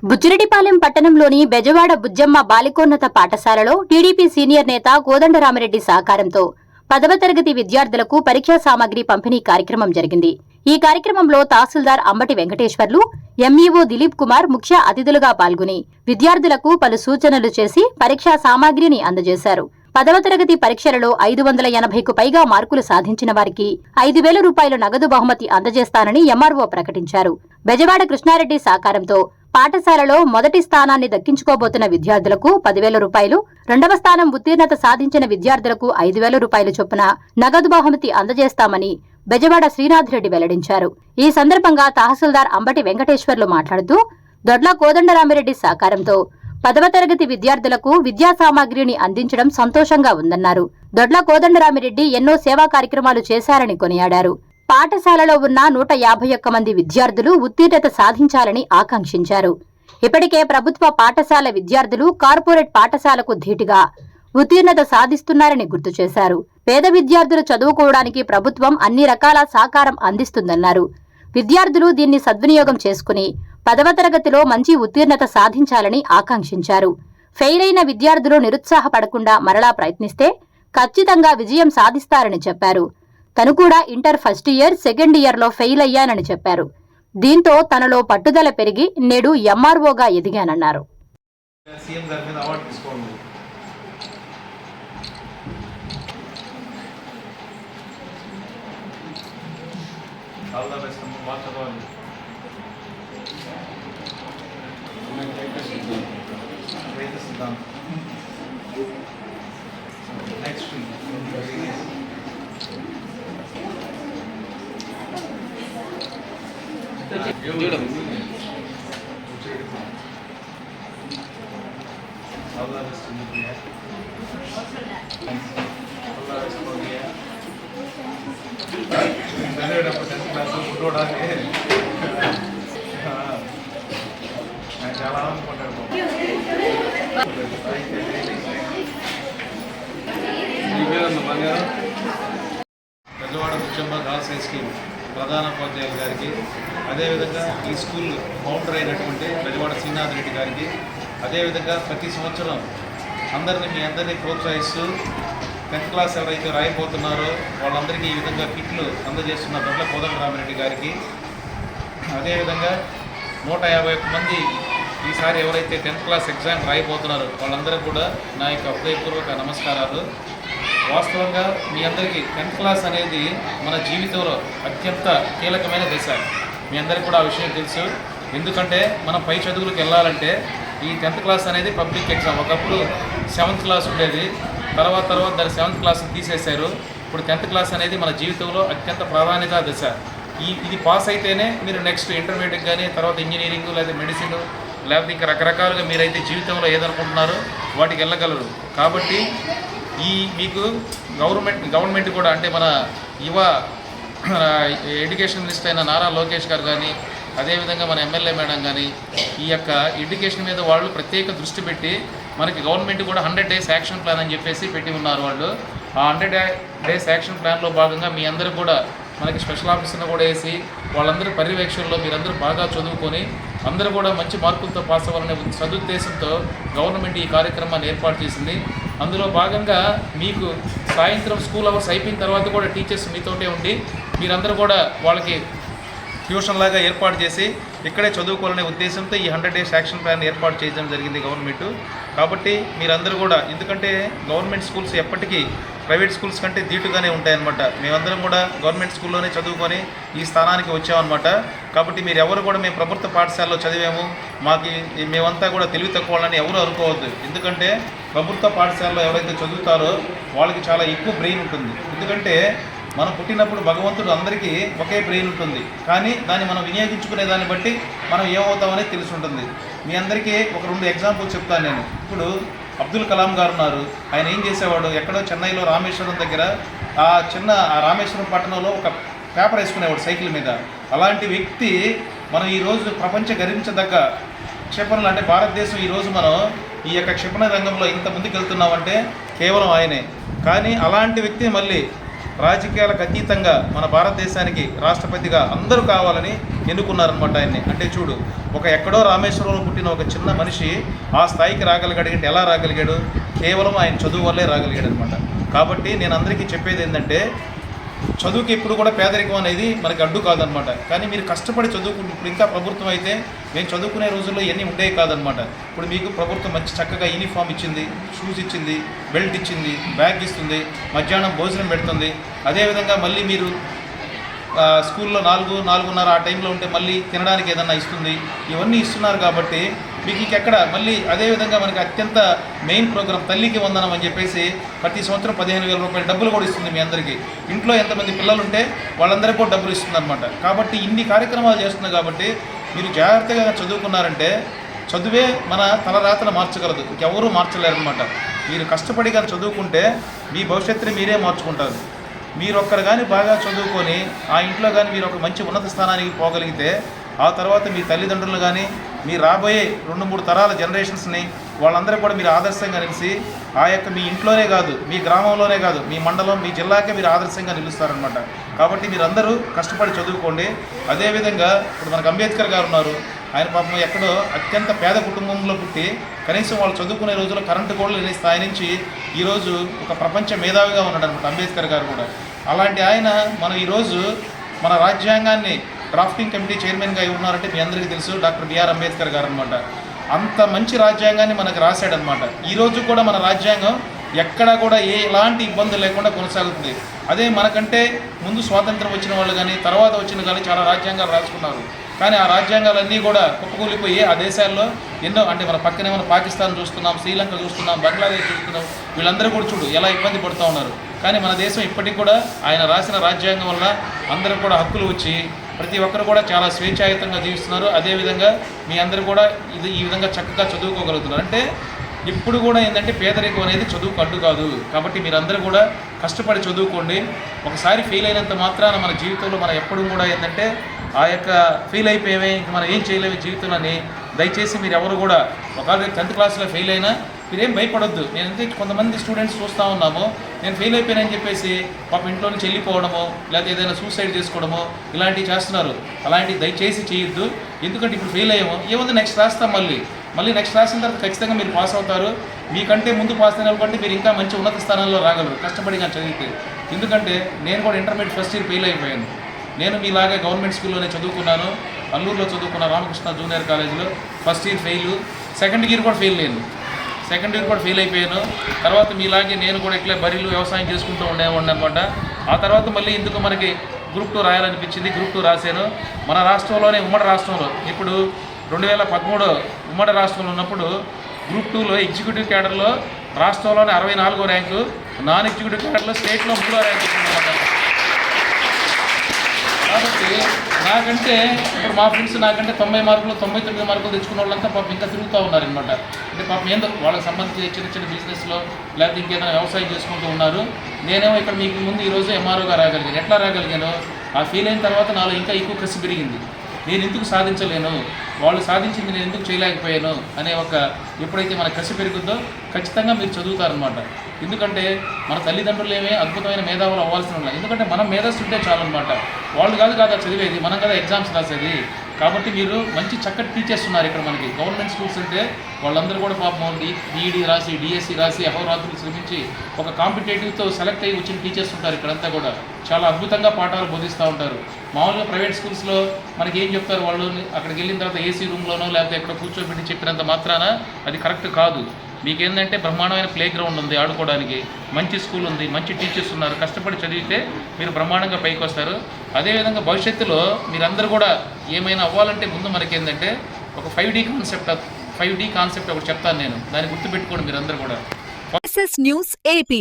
బుచ్చిరెడ్డిపాలెం పట్టణంలోని బెజవాడ బుజ్జమ్మ బాలికోన్నత పాఠశాలలో TDP senior నేత కోదండరామిరెడ్డి సహకారంతో 10వ తరగతి విద్యార్థులకు పరీక్షా సామగ్రి పంపిణీ కార్యక్రమం జరిగింది. ఈ కార్యక్రమంలో తహసీల్దార్ అంబటి వెంకటేశ్వర్లు, ఎంఈఓ దిలీప్ కుమార్ ముఖ్య అతిథులుగా పాల్గొని విద్యార్థులకు పలు సూచనలు చేసి పరీక్షా సామగ్రిని అందజేశారు. 10వ తరగతి పరీక్షలలో 580కు పైగా మార్కులు సాధించిన వారికి 5,000 రూపాయల నగదు బహుమతి అందజేస్తానని ఎంఆర్ఓ ప్రకటించారు. బెజవాడ కృష్ణారెడ్డి సహకారంతో పాఠశాలలో మొదటి స్థానాన్ని దక్కించుకోబోతున్న విద్యార్థులకు 10,000 రూపాయలు, 2వ స్థానం ఉత్తీర్ణత సాధించిన విద్యార్థులకు 5,000 రూపాయల చొప్పున నగదు బహుమతి అందజేస్తామని బెజవాడ శ్రీనాథ్ రెడ్డి వెల్లడించారు. ఈ సందర్భంగా తహసీల్దార్ అంబటి వెంకటేశ్వర్లు మాట్లాడుతూ దొడ్ల కోదండరామిరెడ్డి సహకారంతో 10వ తరగతి విద్యార్థులకు విద్యా సామాగ్రిని అందించడం సంతోషంగా ఉందన్నారు. దొడ్ల కోదండరామిరెడ్డి ఎన్నో సేవా కార్యక్రమాలు చేశారని కొనియాడారు. పాఠశాలలో ఉన్న 151 మంది విద్యార్థులు ఉత్తీర్ణత సాధించాలని ఆకాంక్షించారు. ఇప్పటికే ప్రభుత్వ పాఠశాల విద్యార్థులు కార్పొరేట్ పాఠశాలకు ధీటుగా ఉత్తీర్ణత సాధిస్తున్నారని గుర్తు చేశారు. పేద విద్యార్థులు చదువుకోవడానికి ప్రభుత్వం అన్ని రకాల సహకారం అందిస్తుందన్నారు. విద్యార్థులు దీన్ని సద్వినియోగం చేసుకుని 10వ తరగతిలో మంచి ఉత్తీర్ణత సాధించాలని ఆకాంక్షించారు. ఫెయిల్ అయిన విద్యార్థులు నిరుత్సాహపడకుండా మరలా ప్రయత్నిస్తే ఖచ్చితంగా విజయం సాధిస్తారని చెప్పారు. తను కూడా ఇంటర్ ఫస్ట్ ఇయర్, సెకండ్ ఇయర్లో ఫెయిల్ అయ్యానని చెప్పారు. దీంతో తనలో పట్టుదల పెరిగి నేడు ఎంఆర్ఓగా ఎదిగానన్నారు. చాలా ఆనందపడ్డాడు. Bezawada Bujjamma girls high school ప్రధాన ఉపాధ్యాయులు గారికి, అదేవిధంగా ఈ స్కూల్ ఫౌండర్ అయినటువంటి బెజవాడ శ్రీనాథ్ రెడ్డి గారికి, అదేవిధంగా ప్రతి సంవత్సరం మీ అందరినీ ప్రోత్సహిస్తూ 10th క్లాస్ ఎవరైతే రాయిపోతున్నారో వాళ్ళందరికీ ఈ విధంగా కిట్లు అందజేస్తున్న దొడ్ల కోదండరామిరెడ్డి గారికి, అదేవిధంగా 151 మంది ఈసారి ఎవరైతే 10th క్లాస్ ఎగ్జామ్ రాయిపోతున్నారో వాళ్ళందరూ కూడా నా యొక్క హృదయపూర్వక నమస్కారాలు. వాస్తవంగా మీ అందరికీ 10th క్లాస్ అనేది మన జీవితంలో అత్యంత కీలకమైన దశ. మీ అందరికీ కూడా ఆ విషయం తెలుసు. ఎందుకంటే మనం పై చదువులకు వెళ్ళాలంటే ఈ 10th క్లాస్ అనేది పబ్లిక్ ఎగ్జామ్. ఒకప్పుడు 7th క్లాస్ ఉండేది, తర్వాత దాని 7th క్లాస్ తీసేశారు. ఇప్పుడు 10th క్లాస్ అనేది మన జీవితంలో అత్యంత ప్రాధాన్యత దశ. ఇది పాస్ అయితేనే మీరు నెక్స్ట్ ఇంటర్మీడియట్ కానీ, తర్వాత ఇంజనీరింగ్ లేదా మెడిసిన్, లేకపోతే ఇంకా రకరకాలుగా మీరైతే జీవితంలో ఏదనుకుంటున్నారో వాటికి వెళ్ళగలరు. కాబట్టి మీకు గవర్నమెంట్ కూడా, అంటే మన యువ ఎడ్యుకేషన్ మినిస్టర్ అయిన నారా లోకేష్ గారు కానీ, అదేవిధంగా మన ఎమ్మెల్యే మేడం కానీ ఈ యొక్క ఎడ్యుకేషన్ మీద వాళ్ళు ప్రత్యేక దృష్టి పెట్టి మనకి గవర్నమెంట్ కూడా 100 డేస్ యాక్షన్ ప్లాన్ అని చెప్పేసి పెట్టి ఉన్నారు. వాళ్ళు ఆ 100 డేస్ యాక్షన్ ప్లాన్లో భాగంగా మీ అందరూ కూడా మనకి స్పెషల్ ఆఫీసర్ని కూడా వేసి వాళ్ళందరి పర్యవేక్షణలో మీరందరూ బాగా చదువుకొని అందరూ కూడా మంచి మార్కులతో పాస్ అవ్వాలనే సదుద్దేశంతో గవర్నమెంట్ ఈ కార్యక్రమాన్ని ఏర్పాటు చేసింది. అందులో భాగంగా మీకు సాయంత్రం స్కూల్ అవర్స్ అయిపోయిన తర్వాత కూడా టీచర్స్ మీతోటే ఉండి మీరందరూ కూడా వాళ్ళకి ట్యూషన్ లాగా ఏర్పాటు చేసి ఇక్కడే చదువుకోవాలనే ఉద్దేశంతో ఈ 100 డేస్ యాక్షన్ ప్లాన్ ఏర్పాటు చేయడం జరిగింది గవర్నమెంట్. కాబట్టి మీరందరూ కూడా, ఎందుకంటే గవర్నమెంట్ స్కూల్స్ ఎప్పటికీ ప్రైవేట్ స్కూల్స్ కంటే ధీటుగానే ఉంటాయన్నమాట. మేమందరం కూడా గవర్నమెంట్ స్కూల్లోనే చదువుకొని ఈ స్థానానికి వచ్చామన్నమాట. కాబట్టి మీరు ఎవరు కూడా మేము ప్రభుత్వ పాఠశాలలో చదివాము, మేమంతా కూడా తెలివి తక్కువ వాళ్ళని ఎవరు అనుకోవద్దు. ఎందుకంటే ప్రభుత్వ పాఠశాలలో ఎవరైతే చదువుతారో వాళ్ళకి చాలా ఎక్కువ బ్రెయిన్ ఉంటుంది. ఎందుకంటే మనం పుట్టినప్పుడు భగవంతుడు అందరికీ ఒకే బ్రెయిన్ ఉంటుంది, కానీ దాన్ని మనం వినియోగించుకునే దాన్ని బట్టి మనం ఏమవుతామనేది తెలిసి ఉంటుంది. మీ అందరికీ ఒక 2 ఎగ్జాంపుల్స్ చెప్తాను నేను. ఇప్పుడు అబ్దుల్ కలాం గారు ఉన్నారు. ఆయన ఏం చేసేవాడు, ఎక్కడో చెన్నైలో రామేశ్వరం దగ్గర ఆ రామేశ్వరం పట్టణంలో ఒక పేపర్ వేసుకునేవాడు సైకిల్ మీద. అలాంటి వ్యక్తి మనం ఈరోజు ప్రపంచ గర్వించదగ్గ క్షిపణులు, అంటే భారతదేశం ఈరోజు మనం ఈ యొక్క క్షిపణ రంగంలో ఇంత ముందుకు వెళ్తున్నామంటే కేవలం ఆయనే. కానీ అలాంటి వ్యక్తి మళ్ళీ రాజకీయాలకు అతీతంగా మన భారతదేశానికి రాష్ట్రపతిగా అందరూ కావాలని ఎన్నుకున్నారనమాట ఆయన్ని. అంటే చూడు, ఒక ఎక్కడో రామేశ్వరంలో పుట్టిన ఒక చిన్న మనిషి ఆ స్థాయికి రాగలిగాడు. ఎలా రాగలిగాడు? కేవలం ఆయన చదువు వల్లే రాగలిగాడు అనమాట. కాబట్టి నేను అందరికీ చెప్పేది ఏంటంటే, చదువుకి ఎప్పుడు కూడా పేదరికం అనేది మనకి అడ్డు కాదనమాట. కానీ మీరు కష్టపడి చదువుకుంటే, ఇప్పుడు ఇంకా ప్రభుత్వం అయితే మేము చదువుకునే రోజుల్లో ఇవన్నీ ఉండేవి కాదనమాట. ఇప్పుడు మీకు ప్రభుత్వం మంచి చక్కగా యూనిఫామ్ ఇచ్చింది, షూస్ ఇచ్చింది, బెల్ట్ ఇచ్చింది, బ్యాగ్ ఇస్తుంది, మధ్యాహ్నం భోజనం పెడుతుంది. అదేవిధంగా మళ్ళీ మీరు స్కూల్లో 4-4:30 ఆ టైంలో ఉంటే మళ్ళీ తినడానికి ఏదన్నా ఇస్తుంది. ఇవన్నీ ఇస్తున్నారు కాబట్టి మీకు ఇంకెక్కడ మళ్ళీ అదేవిధంగా మనకి అత్యంత మెయిన్ ప్రోగ్రామ్ తల్లికి వందనం అని చెప్పేసి ప్రతి సంవత్సరం 15,000 రూపాయల డబ్బులు కూడా ఇస్తుంది మీ అందరికీ. ఇంట్లో ఎంతమంది పిల్లలు ఉంటే వాళ్ళందరికీ కూడా డబ్బులు ఇస్తుంది అనమాట. కాబట్టి ఇన్ని కార్యక్రమాలు చేస్తున్నాయి కాబట్టి మీరు జాగ్రత్తగా చదువుకున్నారంటే చదువే మన తలరాతను మార్చగలదు, ఇంకెవరూ మార్చలేరనమాట. మీరు కష్టపడిగా చదువుకుంటే మీ భవిష్యత్తుని మీరే మార్చుకుంటారు. మీరు ఒక్కరు కానీ బాగా చదువుకొని ఆ ఇంట్లో కానీ మీరు ఒక మంచి ఉన్నత స్థానానికి పోగలిగితే ఆ తర్వాత మీ తల్లిదండ్రులు కానీ మీ రాబోయే 2-3 తరాల జనరేషన్స్ని వాళ్ళందరూ కూడా మీరు ఆదర్శంగా నిలిచి ఆ యొక్క మీ ఇంట్లోనే కాదు, మీ గ్రామంలోనే కాదు, మీ మండలం, మీ జిల్లాకే మీరు ఆదర్శంగా నిలుస్తారనమాట. కాబట్టి మీరందరూ కష్టపడి చదువుకోండి. అదేవిధంగా ఇప్పుడు మనకు అంబేద్కర్ గారు ఉన్నారు. ఆయన పాపం ఎక్కడో అత్యంత పేద కుటుంబంలో పుట్టి కనీసం వాళ్ళు చదువుకునే రోజుల్లో కరెంటు కూడా లేని స్థాయి నుంచి ఈరోజు ఒక ప్రపంచ మేధావిగా ఉన్నాడు అనమాట అంబేద్కర్ గారు కూడా. అలాంటి ఆయన మనం ఈరోజు మన రాజ్యాంగాన్ని డ్రాఫ్టింగ్ కమిటీ చైర్మన్గా ఉన్నారంటే మీ అందరికీ తెలుసు, డాక్టర్ బిఆర్ అంబేద్కర్ గారు అనమాట. అంత మంచి రాజ్యాంగాన్ని మనకు రాశాడనమాట. ఈరోజు కూడా మన రాజ్యాంగం ఎక్కడా కూడా ఎలాంటి ఇబ్బందులు లేకుండా కొనసాగుతుంది. అదే మనకంటే ముందు స్వాతంత్రం వచ్చిన వాళ్ళు కానీ తర్వాత వచ్చిన కానీ చాలా రాజ్యాంగాలు రాసుకున్నారు. కానీ ఆ రాజ్యాంగాలన్నీ కూడా కుప్పకూలిపోయి ఆ దేశాల్లో ఎన్నో, అంటే మన పక్కనే మన పాకిస్తాన్ చూస్తున్నాం, శ్రీలంక చూస్తున్నాం, బంగ్లాదేశ్ చూస్తున్నాం, వీళ్ళందరూ కూడా చూడు ఎలా ఇబ్బంది పడుతూ ఉన్నారు. కానీ మన దేశం ఇప్పటికి కూడా ఆయన రాసిన రాజ్యాంగం వల్ల అందరూ కూడా హక్కులు వచ్చి ప్రతి ఒక్కరు కూడా చాలా స్వేచ్ఛాయుతంగా జీవిస్తున్నారు. అదేవిధంగా మీ అందరూ కూడా ఈ విధంగా చక్కగా చదువుకోగలుగుతున్నారు. అంటే ఇప్పుడు కూడా ఏంటంటే పేదరికం అనేది చదువుకు అడ్డు కాదు. కాబట్టి మీరందరూ కూడా కష్టపడి చదువుకోండి. ఒకసారి ఫెయిల్ అయినంత మాత్రాన మన జీవితంలో మనం ఎప్పుడు కూడా ఏంటంటే ఆ యొక్క ఫెయిల్ అయిపోయామే ఇంక మనం ఏం చేయలేము జీవితంలోని దయచేసి మీరు ఎవరు కూడా ఒకవేళ 10th క్లాస్లో ఫెయిల్ అయినా మీరేం భయపడొద్దు. నేనంటే కొంతమంది స్టూడెంట్స్ చూస్తూ ఉన్నాము, నేను ఫెయిల్ అయిపోయానని చెప్పేసి పాప ఇంట్లో నుంచి వెళ్ళిపోవడము లేకపోతే ఏదైనా సూసైడ్ చేసుకోవడము ఇలాంటివి చేస్తున్నారు. అలాంటివి దయచేసి చేయొద్దు. ఎందుకంటే ఇప్పుడు ఫెయిల్ అయ్యాము, ఏముంది నెక్స్ట్ రాస్తాం, మళ్ళీ నెక్స్ట్ రాసిన తర్వాత ఖచ్చితంగా మీరు పాస్ అవుతారు. మీకంటే ముందు పాస్ అయిన కాబట్టి మీరు ఇంకా మంచి ఉన్నత స్థానంలో రాగలరు కష్టపడిగా చదివితే. ఎందుకంటే నేను కూడా ఇంటర్మీడియట్ ఫస్ట్ ఇయర్ ఫెయిల్ అయిపోయాను. నేను మీలాగే గవర్నమెంట్ స్కూల్లోనే చదువుకున్నాను, అల్లూరులో చదువుకున్న రామకృష్ణ జూనియర్ కాలేజీలో. First year fail, second year కూడా ఫెయిల్ అయ్యాను, సెకండ్ ఇయర్ కూడా ఫెయిల్ అయిపోయాను. తర్వాత మీలాగే నేను కూడా ఇట్లా బరిలో వ్యవసాయం చేసుకుంటూ ఉండేవాడిని అనమాట. ఆ తర్వాత మళ్ళీ ఎందుకు మనకి గ్రూప్ 2 రాయాలనిపించింది, గ్రూప్ 2 రాశాను. మన రాష్ట్రంలోనే ఉమ్మడి రాష్ట్రంలో ఇప్పుడు 2013 ఉమ్మడి రాష్ట్రంలో ఉన్నప్పుడు గ్రూప్ 2లో ఎగ్జిక్యూటివ్ క్యాడర్లో రాష్ట్రంలోనే 64వ ర్యాంకు, నాన్ ఎగ్జిక్యూటివ్ క్యాడర్లో స్టేట్లో 3వ ర్యాంకు వచ్చిందన్నమాట. కాబట్టి నాకంటే ఇప్పుడు మా ఫ్రెండ్స్ నాకంటే 90 మార్కులు 99 మార్కులు తెచ్చుకున్న వాళ్ళంతా పాపం ఇంకా తిరుగుతూ ఉన్నారనమాట. అంటే పాపం ఏందో వాళ్ళకి సంబంధించి చిన్న బిజినెస్లో లేకపోతే ఇంకేదైనా వ్యవసాయం చేసుకుంటూ ఉన్నారు. నేనేమో ఇక్కడ మీకు ముందు ఈరోజు ఎంఆర్ఓగా రాగలిగాను. ఎట్లా రాగలిగాను? ఆ ఫెయిల్ అయిన తర్వాత నాలో ఇంకా ఎక్కువ కసి పెరిగింది. నేను ఎందుకు సాధించలేను, వాళ్ళు సాధించింది నేను ఎందుకు చేయలేకపోయాను అనే ఒక ఎప్పుడైతే మన కసి పెరుగుద్దో ఖచ్చితంగా మీరు చదువుతారనమాట. ఎందుకంటే మన తల్లిదండ్రులు ఏమే అద్భుతమైన మేధావులు అవ్వాల్సిన ఉన్నాయి. ఎందుకంటే మనం మేధస్సు ఉంటే చాలన్నమాట. వాళ్ళు కాదు చదివేది, మనం కదా ఎగ్జామ్స్ రాసేది. కాబట్టి మీరు మంచి చక్కటి టీచర్స్ ఉన్నారు ఇక్కడ మనకి. గవర్నమెంట్ స్కూల్స్ అంటే వాళ్ళందరూ కూడా పాపం డిఈడి రాసి డిఎస్సి రాసి అహోరాత్రులు శ్రమించి ఒక కాంపిటేటివ్తో సెలెక్ట్ అయ్యి వచ్చిన టీచర్స్ ఉంటారు ఇక్కడంతా కూడా. చాలా అద్భుతంగా పాఠాలు బోధిస్తూ ఉంటారు. మామూలుగా ప్రైవేట్ స్కూల్స్లో మనకి ఏం చెప్తారు, వాళ్ళు అక్కడికి వెళ్ళిన తర్వాత ఏసీ రూమ్లోనో లేకపోతే ఎక్కడ కూర్చోబెట్టి చెప్పినంత మాత్రాన అది కరెక్ట్ కాదు. మీకేంటంటే బ్రహ్మాండమైన ప్లే గ్రౌండ్ ఉంది ఆడుకోవడానికి, మంచి స్కూల్ ఉంది, మంచి టీచర్స్ ఉన్నారు. కష్టపడి చదివితే మీరు బ్రహ్మాండంగా పైకి వస్తారు. అదేవిధంగా భవిష్యత్తులో మీరందరూ కూడా ఏమైనా అవ్వాలంటే ముందు మనకేంటంటే ఒక 5D కాన్సెప్ట్ ఒకటి చెప్తాను నేను, దాన్ని గుర్తుపెట్టుకోండి మీరందరూ కూడా. SS News AP